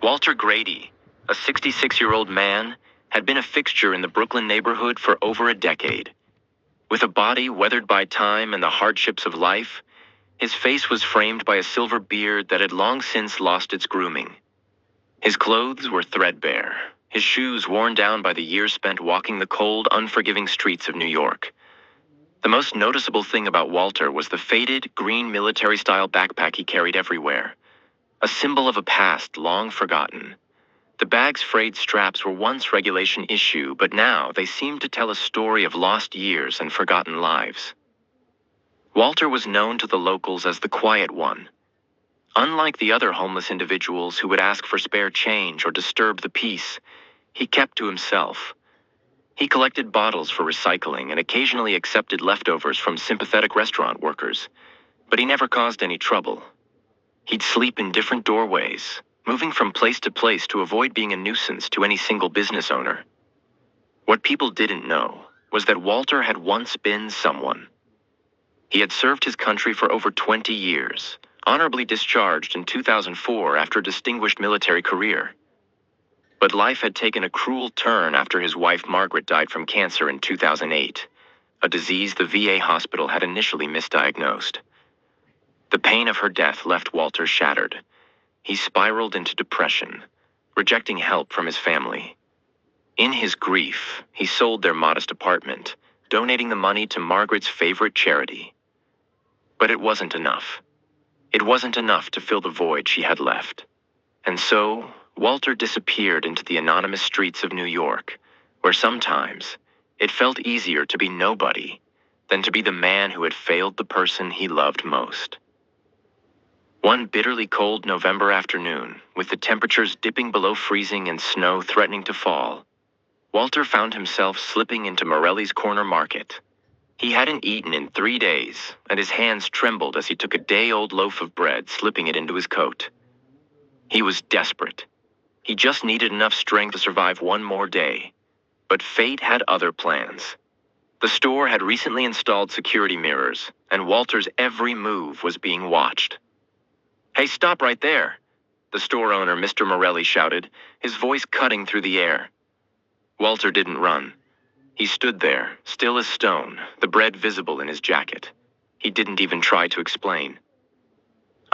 Walter Grady, a 66-year-old man, had been a fixture in the Brooklyn neighborhood for over a decade. With a body weathered by time and the hardships of life, his face was framed by a silver beard that had long since lost its grooming. His clothes were threadbare, his shoes worn down by the years spent walking the cold, unforgiving streets of New York. The most noticeable thing about Walter was the faded, green military-style backpack he carried everywhere, a symbol of a past long forgotten. The bag's frayed straps were once regulation issue, but now they seemed to tell a story of lost years and forgotten lives. Walter was known to the locals as the quiet one. Unlike the other homeless individuals who would ask for spare change or disturb the peace, he kept to himself. He collected bottles for recycling and occasionally accepted leftovers from sympathetic restaurant workers, but he never caused any trouble. He'd sleep in different doorways, moving from place to place to avoid being a nuisance to any single business owner. What people didn't know was that Walter had once been someone. He had served his country for over 20 years, honorably discharged in 2004 after a distinguished military career. But life had taken a cruel turn after his wife Margaret died from cancer in 2008, a disease the VA hospital had initially misdiagnosed. The pain of her death left Walter shattered. He spiraled into depression, rejecting help from his family. In his grief, he sold their modest apartment, donating the money to Margaret's favorite charity. But it wasn't enough. It wasn't enough to fill the void she had left. And so, Walter disappeared into the anonymous streets of New York, where sometimes it felt easier to be nobody than to be the man who had failed the person he loved most. One bitterly cold November afternoon, with the temperatures dipping below freezing and snow threatening to fall, Walter found himself slipping into Morelli's Corner Market. He hadn't eaten in 3 days, and his hands trembled as he took a day-old loaf of bread, slipping it into his coat. He was desperate. He just needed enough strength to survive one more day. But fate had other plans. The store had recently installed security mirrors, and Walter's every move was being watched. "Hey, stop right there!" the store owner, Mr. Morelli, shouted, his voice cutting through the air. Walter didn't run. He stood there, still as stone, the bread visible in his jacket. He didn't even try to explain.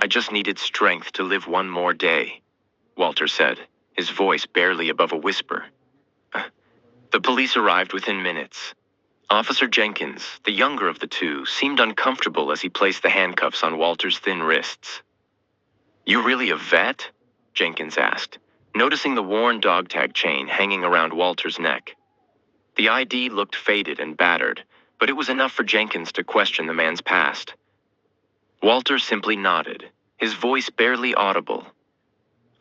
"I just needed strength to live one more day," Walter said, his voice barely above a whisper. The police arrived within minutes. Officer Jenkins, the younger of the two, seemed uncomfortable as he placed the handcuffs on Walter's thin wrists. "You really a vet?" Jenkins asked, noticing the worn dog tag chain hanging around Walter's neck. The ID looked faded and battered, but it was enough for Jenkins to question the man's past. Walter simply nodded, his voice barely audible.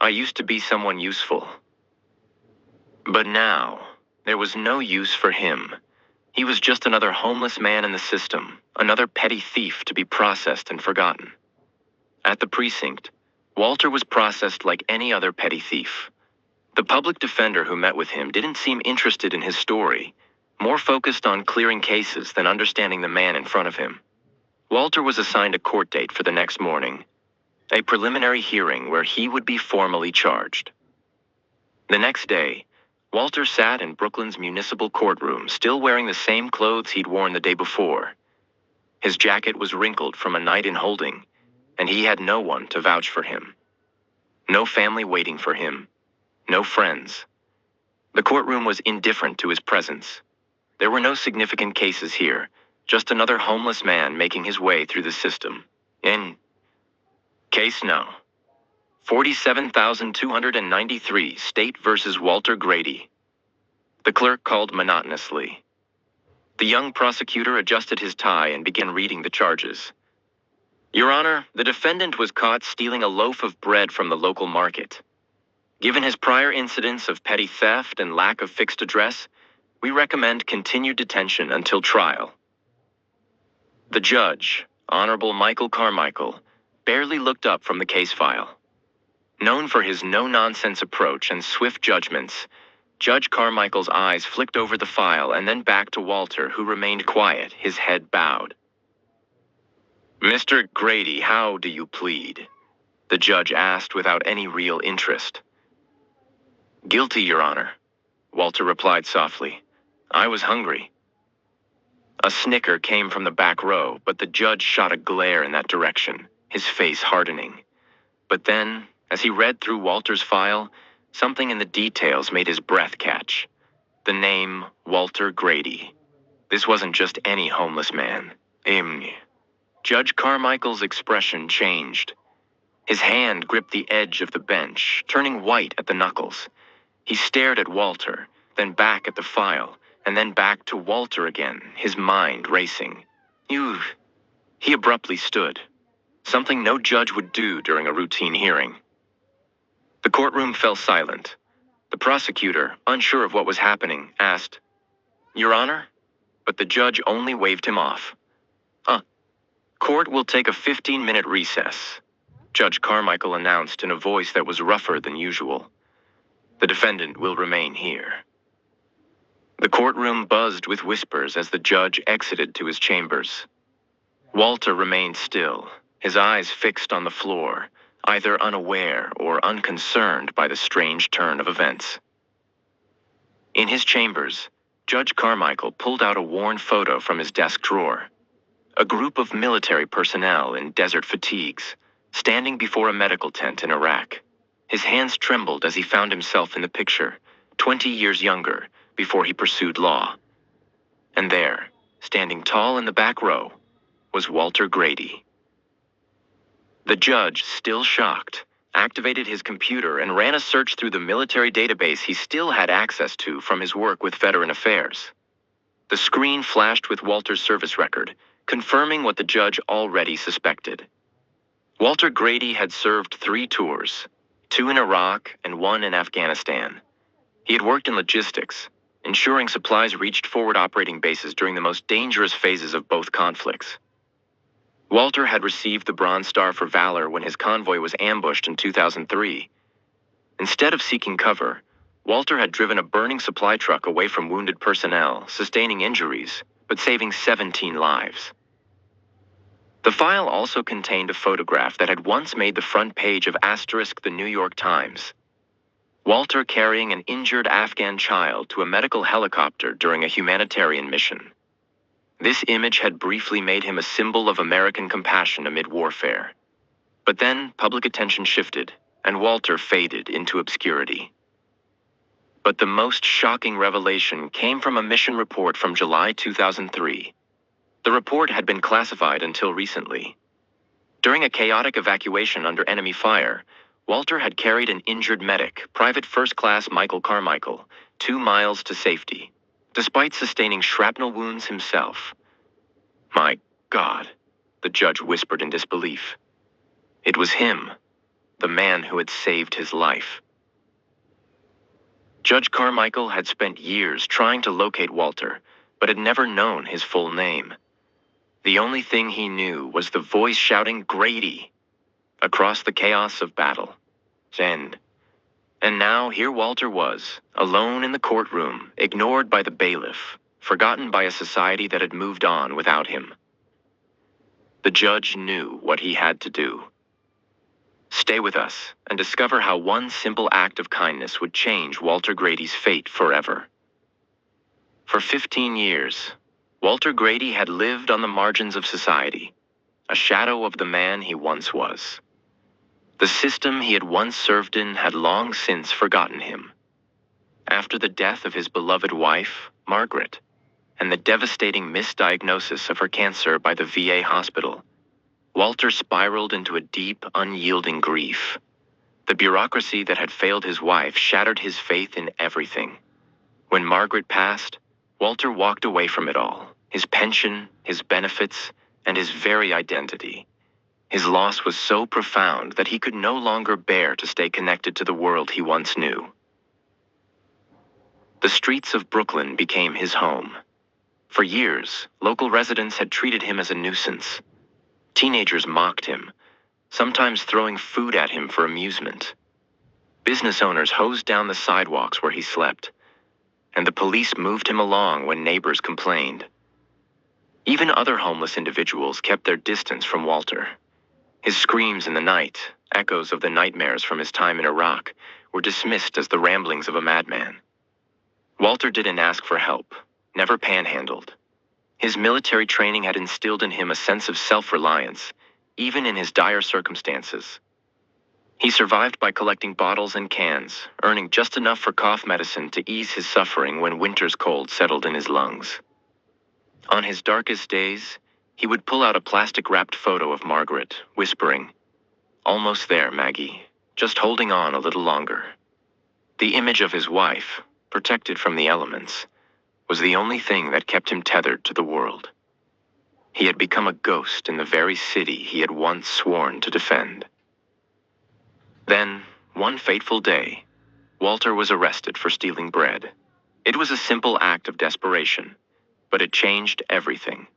"I used to be someone useful. But now, there was no use for him. He was just another homeless man in the system, another petty thief to be processed and forgotten." At the precinct, Walter was processed like any other petty thief. The public defender who met with him didn't seem interested in his story, more focused on clearing cases than understanding the man in front of him. Walter was assigned a court date for the next morning, a preliminary hearing where he would be formally charged. The next day, Walter sat in Brooklyn's municipal courtroom, still wearing the same clothes he'd worn the day before. His jacket was wrinkled from a night in holding, and he had no one to vouch for him. No family waiting for him. No friends. The courtroom was indifferent to his presence. There were no significant cases here, just another homeless man making his way through the system. In case no. 47,293, State versus Walter Grady. The clerk called monotonously. The young prosecutor adjusted his tie and began reading the charges. "Your Honor, the defendant was caught stealing a loaf of bread from the local market. Given his prior incidents of petty theft and lack of fixed address, we recommend continued detention until trial." The judge, Honorable Michael Carmichael, barely looked up from the case file. Known for his no-nonsense approach and swift judgments, Judge Carmichael's eyes flicked over the file and then back to Walter, who remained quiet, his head bowed. "Mr. Grady, how do you plead?" the judge asked without any real interest. "Guilty, Your Honor," Walter replied softly. "I was hungry." A snicker came from the back row, but the judge shot a glare in that direction, his face hardening. But then, as he read through Walter's file, something in the details made his breath catch. The name Walter Grady. This wasn't just any homeless man. Judge Carmichael's expression changed. His hand gripped the edge of the bench, turning white at the knuckles. He stared at Walter, then back at the file, and then back to Walter again, his mind racing. He abruptly stood, something no judge would do during a routine hearing. The courtroom fell silent. The prosecutor, unsure of what was happening, asked, "Your Honor?" But the judge only waved him off. Court will take a 15-minute recess," Judge Carmichael announced in a voice that was rougher than usual. "The defendant will remain here." The courtroom buzzed with whispers as the judge exited to his chambers. Walter remained still, his eyes fixed on the floor, either unaware or unconcerned by the strange turn of events. In his chambers, Judge Carmichael pulled out a worn photo from his desk drawer. A group of military personnel in desert fatigues, standing before a medical tent in Iraq. His hands trembled as he found himself in the picture, 20 years younger, before he pursued law. And there, standing tall in the back row, was Walter Grady. The judge, still shocked, activated his computer and ran a search through the military database he still had access to from his work with Veteran Affairs. The screen flashed with Walter's service record, confirming what the judge already suspected. Walter Grady had served 3 tours, 2 in Iraq and 1 in Afghanistan. He had worked in logistics, ensuring supplies reached forward operating bases during the most dangerous phases of both conflicts. Walter had received the Bronze Star for Valor when his convoy was ambushed in 2003. Instead of seeking cover, Walter had driven a burning supply truck away from wounded personnel, sustaining injuries, but saving 17 lives. The file also contained a photograph that had once made the front page of the New York Times. Walter carrying an injured Afghan child to a medical helicopter during a humanitarian mission. This image had briefly made him a symbol of American compassion amid warfare. But then public attention shifted, and Walter faded into obscurity. But the most shocking revelation came from a mission report from July 2003. The report had been classified until recently. During a chaotic evacuation under enemy fire, Walter had carried an injured medic, Private First Class Michael Carmichael, 2 miles to safety, despite sustaining shrapnel wounds himself. "My God," the judge whispered in disbelief. It was him, the man who had saved his life. Judge Carmichael had spent years trying to locate Walter, but had never known his full name. The only thing he knew was the voice shouting "Grady" across the chaos of battle. And now here Walter was, alone in the courtroom, ignored by the bailiff, forgotten by a society that had moved on without him. The judge knew what he had to do. Stay with us and discover how one simple act of kindness would change Walter Grady's fate forever. For 15 years, Walter Grady had lived on the margins of society, a shadow of the man he once was. The system he had once served in had long since forgotten him. After the death of his beloved wife, Margaret, and the devastating misdiagnosis of her cancer by the VA hospital, Walter spiraled into a deep, unyielding grief. The bureaucracy that had failed his wife shattered his faith in everything. When Margaret passed, Walter walked away from it all, his pension, his benefits, and his very identity. His loss was so profound that he could no longer bear to stay connected to the world he once knew. The streets of Brooklyn became his home. For years, local residents had treated him as a nuisance. Teenagers mocked him, sometimes throwing food at him for amusement. Business owners hosed down the sidewalks where he slept, and the police moved him along when neighbors complained. Even other homeless individuals kept their distance from Walter. His screams in the night, echoes of the nightmares from his time in Iraq, were dismissed as the ramblings of a madman. Walter didn't ask for help, never panhandled. His military training had instilled in him a sense of self-reliance, even in his dire circumstances. He survived by collecting bottles and cans, earning just enough for cough medicine to ease his suffering when winter's cold settled in his lungs. On his darkest days, he would pull out a plastic-wrapped photo of Margaret, whispering, "Almost there, Maggie, just holding on a little longer." The image of his wife, protected from the elements, was the only thing that kept him tethered to the world. He had become a ghost in the very city he had once sworn to defend. Then, one fateful day, Walter was arrested for stealing bread. It was a simple act of desperation, but it changed everything.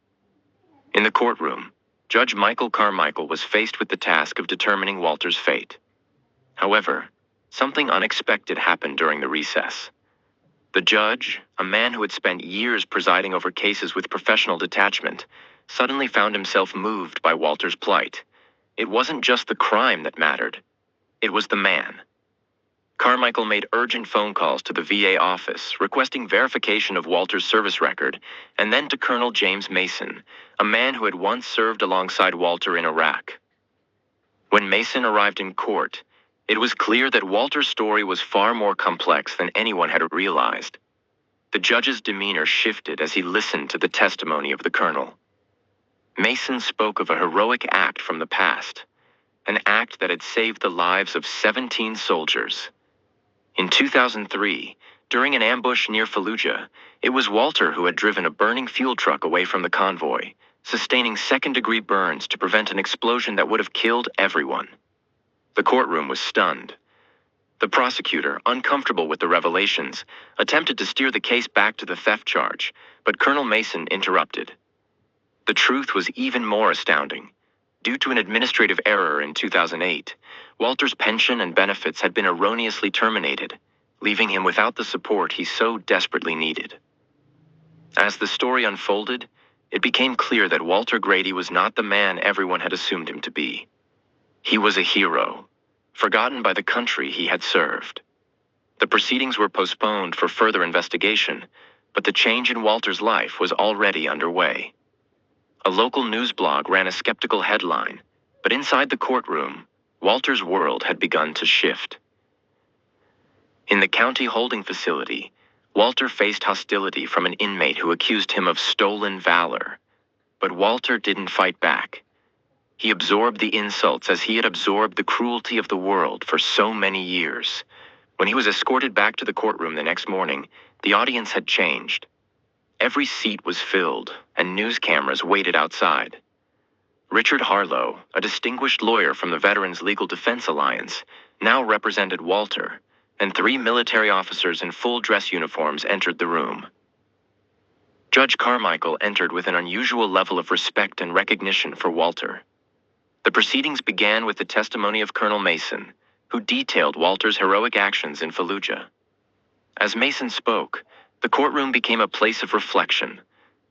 In the courtroom, Judge Michael Carmichael was faced with the task of determining Walter's fate. However, something unexpected happened during the recess. The judge, a man who had spent years presiding over cases with professional detachment, suddenly found himself moved by Walter's plight. It wasn't just the crime that mattered. It was the man. Carmichael made urgent phone calls to the VA office, requesting verification of Walter's service record, and then to Colonel James Mason, a man who had once served alongside Walter in Iraq. When Mason arrived in court, it was clear that Walter's story was far more complex than anyone had realized. The judge's demeanor shifted as he listened to the testimony of the colonel. Mason spoke of a heroic act from the past, an act that had saved the lives of 17 soldiers. In 2003, during an ambush near Fallujah, it was Walter who had driven a burning fuel truck away from the convoy, sustaining second-degree burns to prevent an explosion that would have killed everyone. The courtroom was stunned. The prosecutor, uncomfortable with the revelations, attempted to steer the case back to the theft charge, but Colonel Mason interrupted. The truth was even more astounding. Due to an administrative error in 2008, Walter's pension and benefits had been erroneously terminated, leaving him without the support he so desperately needed. As the story unfolded, it became clear that Walter Grady was not the man everyone had assumed him to be. He was a hero, forgotten by the country he had served. The proceedings were postponed for further investigation, but the change in Walter's life was already underway. A local news blog ran a skeptical headline, but inside the courtroom, Walter's world had begun to shift. In the county holding facility, Walter faced hostility from an inmate who accused him of stolen valor. But Walter didn't fight back. He absorbed the insults as he had absorbed the cruelty of the world for so many years. When he was escorted back to the courtroom the next morning, the audience had changed. Every seat was filled, and news cameras waited outside. Richard Harlow, a distinguished lawyer from the Veterans Legal Defense Alliance, now represented Walter, and 3 military officers in full dress uniforms entered the room. Judge Carmichael entered with an unusual level of respect and recognition for Walter. The proceedings began with the testimony of Colonel Mason, who detailed Walter's heroic actions in Fallujah. As Mason spoke, the courtroom became a place of reflection,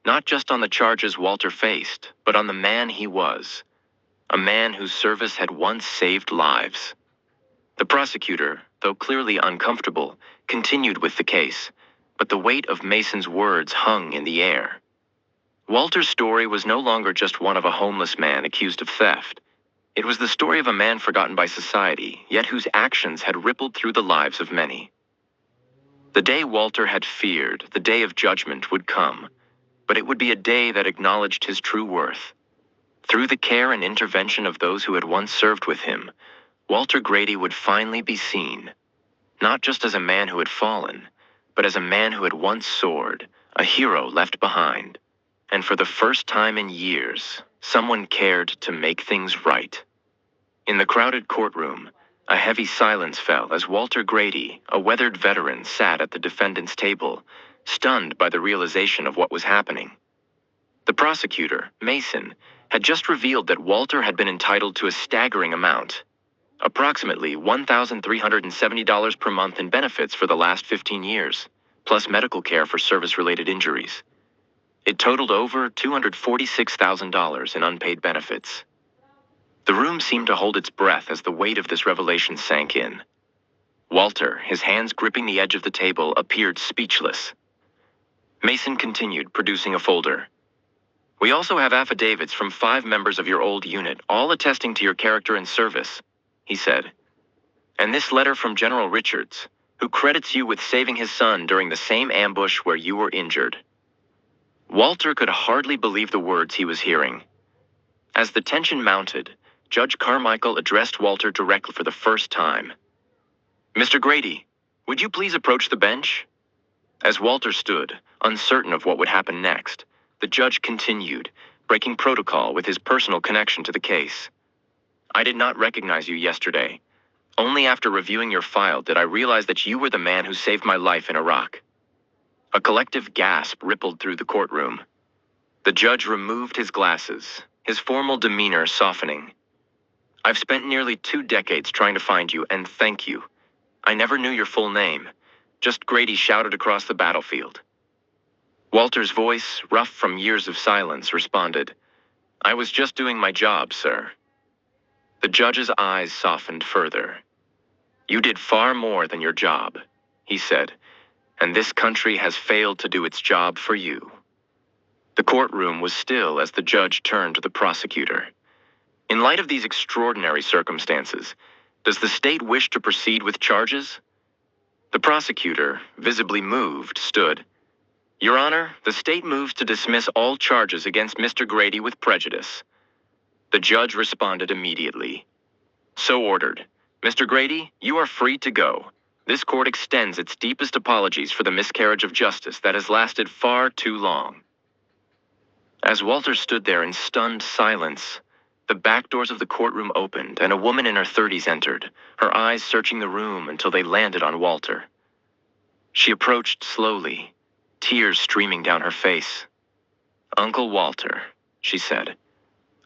not just on the charges Walter faced, but on the man he was, a man whose service had once saved lives. The prosecutor, though clearly uncomfortable, continued with the case, but the weight of Mason's words hung in the air. Walter's story was no longer just one of a homeless man accused of theft. It was the story of a man forgotten by society, yet whose actions had rippled through the lives of many. The day Walter had feared, the day of judgment, would come, but it would be a day that acknowledged his true worth. Through the care and intervention of those who had once served with him, Walter Grady would finally be seen, not just as a man who had fallen, but as a man who had once soared, a hero left behind. And for the first time in years, someone cared to make things right. In the crowded courtroom, a heavy silence fell as Walter Grady, a weathered veteran, sat at the defendant's table, stunned by the realization of what was happening. The prosecutor, Mason, had just revealed that Walter had been entitled to a staggering amount, approximately $1,370 per month in benefits for the last 15 years, plus medical care for service-related injuries. It totaled over $246,000 in unpaid benefits. The room seemed to hold its breath as the weight of this revelation sank in. Walter, his hands gripping the edge of the table, appeared speechless. Mason continued, producing a folder. We also have affidavits from 5 members of your old unit, all attesting to your character and service, he said. And this letter from General Richards, who credits you with saving his son during the same ambush where you were injured. Walter could hardly believe the words he was hearing. As the tension mounted, Judge Carmichael addressed Walter directly for the first time. Mr. Grady, would you please approach the bench? As Walter stood, uncertain of what would happen next, the judge continued, breaking protocol with his personal connection to the case. I did not recognize you yesterday. Only after reviewing your file did I realize that you were the man who saved my life in Iraq. A collective gasp rippled through the courtroom. The judge removed his glasses, his formal demeanor softening. I've spent nearly 2 decades trying to find you, and thank you. I never knew your full name. Just Grady shouted across the battlefield. Walter's voice, rough from years of silence, responded, I was just doing my job, sir. The judge's eyes softened further. You did far more than your job, he said, and this country has failed to do its job for you. The courtroom was still as the judge turned to the prosecutor. In light of these extraordinary circumstances, does the state wish to proceed with charges? The prosecutor, visibly moved, stood. Your Honor, the state moves to dismiss all charges against Mr. Grady with prejudice. The judge responded immediately. So ordered. Mr. Grady, you are free to go. This court extends its deepest apologies for the miscarriage of justice that has lasted far too long. As Walter stood there in stunned silence, the back doors of the courtroom opened and a woman in her 30s entered, her eyes searching the room until they landed on Walter. She approached slowly, tears streaming down her face. Uncle Walter, she said,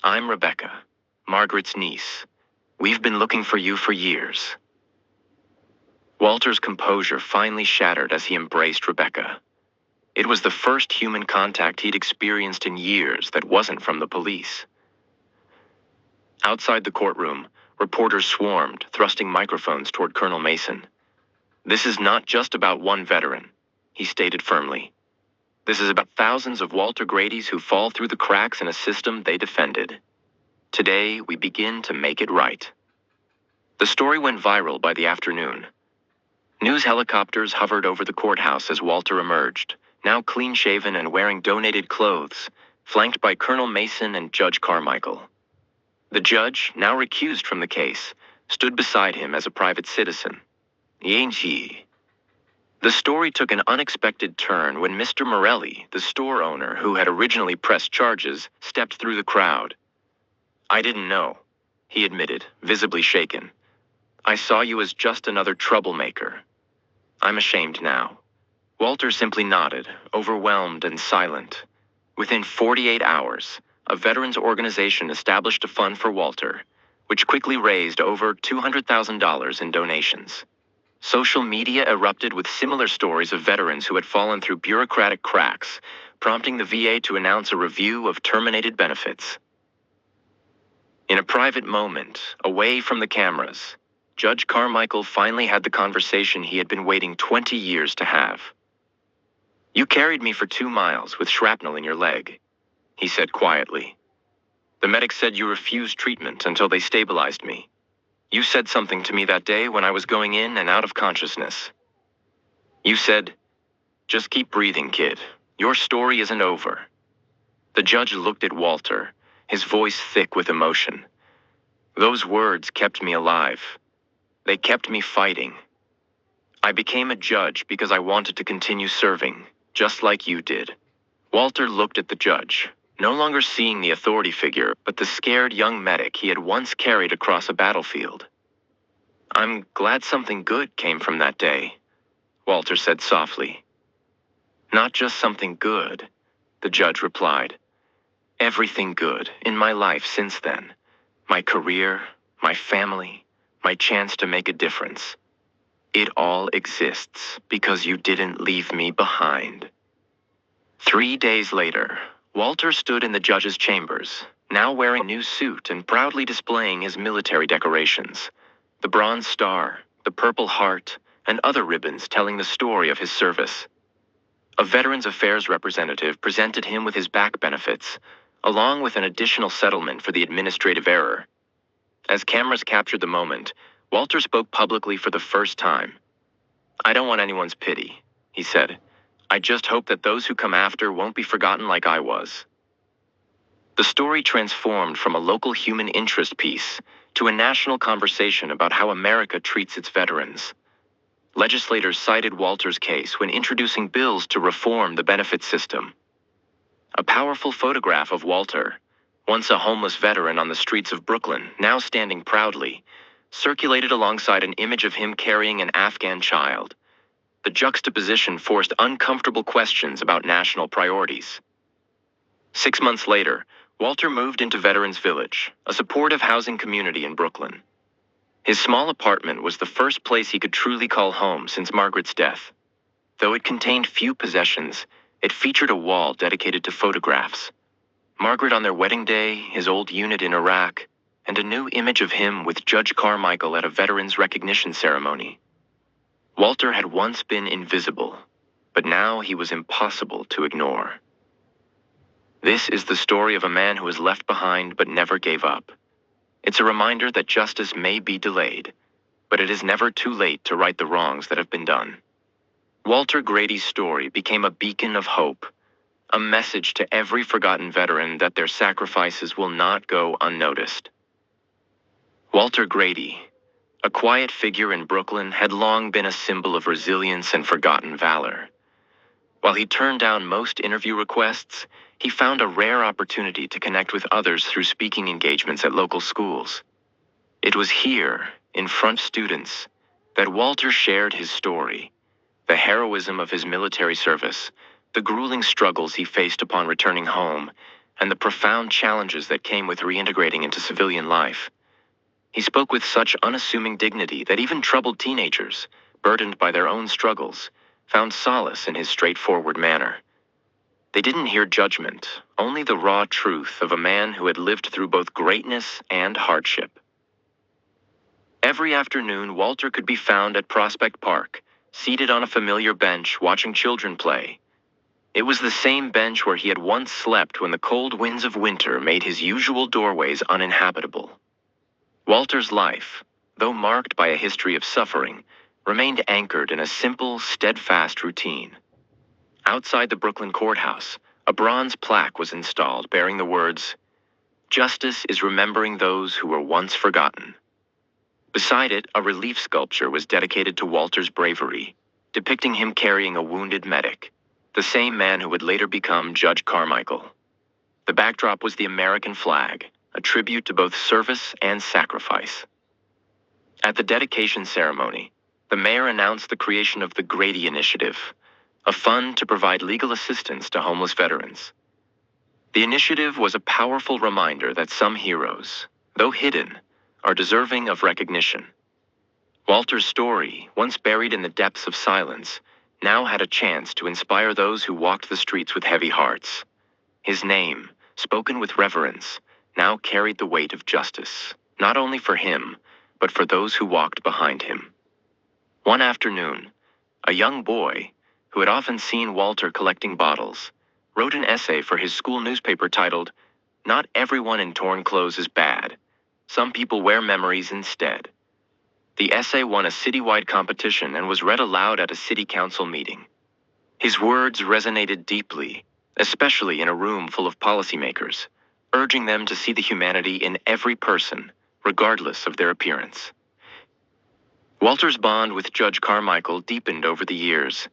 I'm Rebecca, Margaret's niece. We've been looking for you for years. Walter's composure finally shattered as he embraced Rebecca. It was the first human contact he'd experienced in years that wasn't from the police. Outside the courtroom, reporters swarmed, thrusting microphones toward Colonel Mason. This is not just about one veteran, he stated firmly. This is about thousands of Walter Gradys who fall through the cracks in a system they defended. Today, we begin to make it right. The story went viral by the afternoon. News helicopters hovered over the courthouse as Walter emerged, now clean-shaven and wearing donated clothes, flanked by Colonel Mason and Judge Carmichael. The judge, now recused from the case, stood beside him as a private citizen. Yainchi. The story took an unexpected turn when Mr. Morelli, the store owner who had originally pressed charges, stepped through the crowd. I didn't know, he admitted, visibly shaken. I saw you as just another troublemaker. I'm ashamed now. Walter simply nodded, overwhelmed and silent. Within 48 hours, a veterans organization established a fund for Walter, which quickly raised over $200,000 in donations. Social media erupted with similar stories of veterans who had fallen through bureaucratic cracks, prompting the VA to announce a review of terminated benefits. In a private moment, away from the cameras, Judge Carmichael finally had the conversation he had been waiting 20 years to have. You carried me for 2 miles with shrapnel in your leg, he said quietly. The medics said you refused treatment until they stabilized me. You said something to me that day when I was going in and out of consciousness. You said, just keep breathing, kid. Your story isn't over. The judge looked at Walter, his voice thick with emotion. Those words kept me alive. They kept me fighting. I became a judge because I wanted to continue serving, just like you did. Walter looked at the judge, no longer seeing the authority figure, but the scared young medic he had once carried across a battlefield. I'm glad something good came from that day, Walter said softly. Not just something good, the judge replied. Everything good in my life since then. My career, my family, my chance to make a difference. It all exists because you didn't leave me behind. 3 days later, Walter stood in the judge's chambers, now wearing a new suit and proudly displaying his military decorations. The Bronze Star, the Purple Heart, and other ribbons telling the story of his service. A Veterans Affairs representative presented him with his back benefits, along with an additional settlement for the administrative error. As cameras captured the moment, Walter spoke publicly for the first time. "I don't want anyone's pity," he said. "I just hope that those who come after won't be forgotten like I was." The story transformed from a local human interest piece to a national conversation about how America treats its veterans. Legislators cited Walter's case when introducing bills to reform the benefits system. A powerful photograph of Walter, once a homeless veteran on the streets of Brooklyn, now standing proudly, circulated alongside an image of him carrying an Afghan child. The juxtaposition forced uncomfortable questions about national priorities. 6 months later, Walter moved into Veterans Village, a supportive housing community in Brooklyn. His small apartment was the first place he could truly call home since Margaret's death. Though it contained few possessions, it featured a wall dedicated to photographs. Margaret on their wedding day, his old unit in Iraq, and a new image of him with Judge Carmichael at a veterans recognition ceremony. Walter had once been invisible, but now he was impossible to ignore. This is the story of a man who was left behind but never gave up. It's a reminder that justice may be delayed, but it is never too late to right the wrongs that have been done. Walter Grady's story became a beacon of hope, a message to every forgotten veteran that their sacrifices will not go unnoticed. Walter Grady, a quiet figure in Brooklyn, had long been a symbol of resilience and forgotten valor. While he turned down most interview requests, he found a rare opportunity to connect with others through speaking engagements at local schools. It was here, in front of students, that Walter shared his story, the heroism of his military service, the grueling struggles he faced upon returning home, and the profound challenges that came with reintegrating into civilian life. He spoke with such unassuming dignity that even troubled teenagers, burdened by their own struggles, found solace in his straightforward manner. They didn't hear judgment, only the raw truth of a man who had lived through both greatness and hardship. Every afternoon, Walter could be found at Prospect Park, seated on a familiar bench watching children play. It was the same bench where he had once slept when the cold winds of winter made his usual doorways uninhabitable. Walter's life, though marked by a history of suffering, remained anchored in a simple, steadfast routine. Outside the Brooklyn courthouse, a bronze plaque was installed bearing the words, "Justice is remembering those who were once forgotten." Beside it, a relief sculpture was dedicated to Walter's bravery, depicting him carrying a wounded medic, the same man who would later become Judge Carmichael. The backdrop was the American flag, a tribute to both service and sacrifice. At the dedication ceremony, the mayor announced the creation of the Grady Initiative, a fund to provide legal assistance to homeless veterans. The initiative was a powerful reminder that some heroes, though hidden, are deserving of recognition. Walter's story, once buried in the depths of silence, now had a chance to inspire those who walked the streets with heavy hearts. His name, spoken with reverence, now carried the weight of justice, not only for him, but for those who walked behind him. One afternoon, a young boy, who had often seen Walter collecting bottles, wrote an essay for his school newspaper titled, "Not Everyone in Torn Clothes is Bad. Some People Wear Memories Instead." The essay won a citywide competition and was read aloud at a city council meeting. His words resonated deeply, especially in a room full of policymakers, urging them to see the humanity in every person, regardless of their appearance. Walter's bond with Judge Carmichael deepened over the years,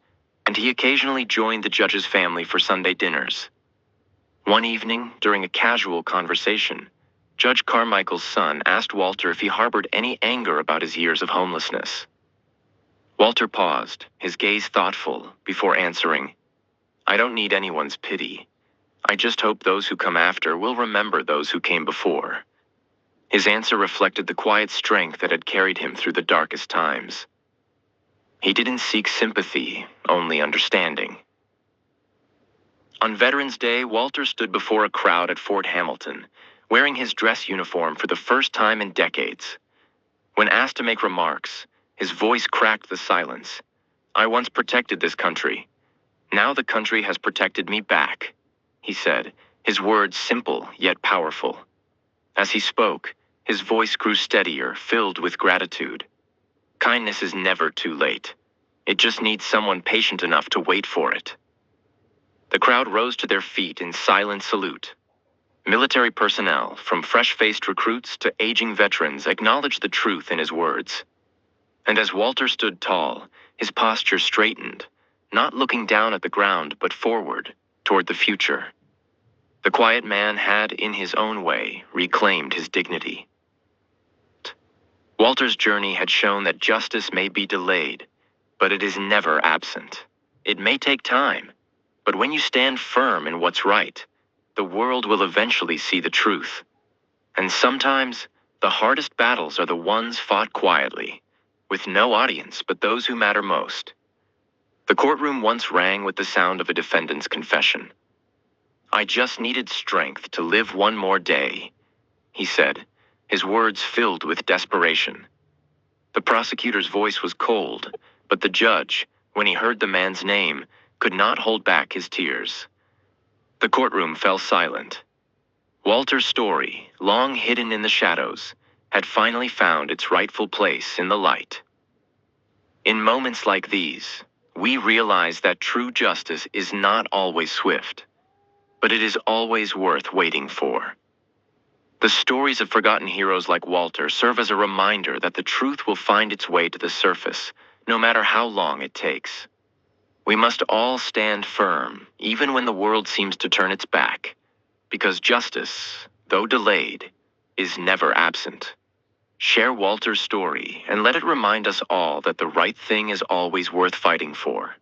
and he occasionally joined the judge's family for Sunday dinners. One evening, during a casual conversation, Judge Carmichael's son asked Walter if he harbored any anger about his years of homelessness. Walter paused, his gaze thoughtful, before answering, "I don't need anyone's pity. I just hope those who come after will remember those who came before." His answer reflected the quiet strength that had carried him through the darkest times. He didn't seek sympathy, only understanding. On Veterans Day, Walter stood before a crowd at Fort Hamilton, wearing his dress uniform for the first time in decades. When asked to make remarks, His voice cracked the silence. "I once protected this country. Now the country has protected me back," he said, his words simple yet powerful. As he spoke, his voice grew steadier, filled with gratitude. Kindness is never too late. It just needs someone patient enough to wait for it. The crowd rose to their feet in silent salute. Military personnel, from fresh-faced recruits to aging veterans, acknowledged the truth in his words. And as Walter stood tall, his posture straightened, not looking down at the ground but forward, toward the future. The quiet man had, in his own way, reclaimed his dignity. Walter's journey had shown that justice may be delayed, but it is never absent. It may take time, but when you stand firm in what's right, the world will eventually see the truth. And sometimes, the hardest battles are the ones fought quietly, with no audience but those who matter most. The courtroom once rang with the sound of a defendant's confession. "I just needed strength to live one more day," he said, his words filled with desperation. The prosecutor's voice was cold, but the judge, when he heard the man's name, could not hold back his tears. The courtroom fell silent. Walter's story, long hidden in the shadows, had finally found its rightful place in the light. In moments like these, we realize that true justice is not always swift, but it is always worth waiting for. The stories of forgotten heroes like Walter serve as a reminder that the truth will find its way to the surface, no matter how long it takes. We must all stand firm, even when the world seems to turn its back, because justice, though delayed, is never absent. Share Walter's story and let it remind us all that the right thing is always worth fighting for.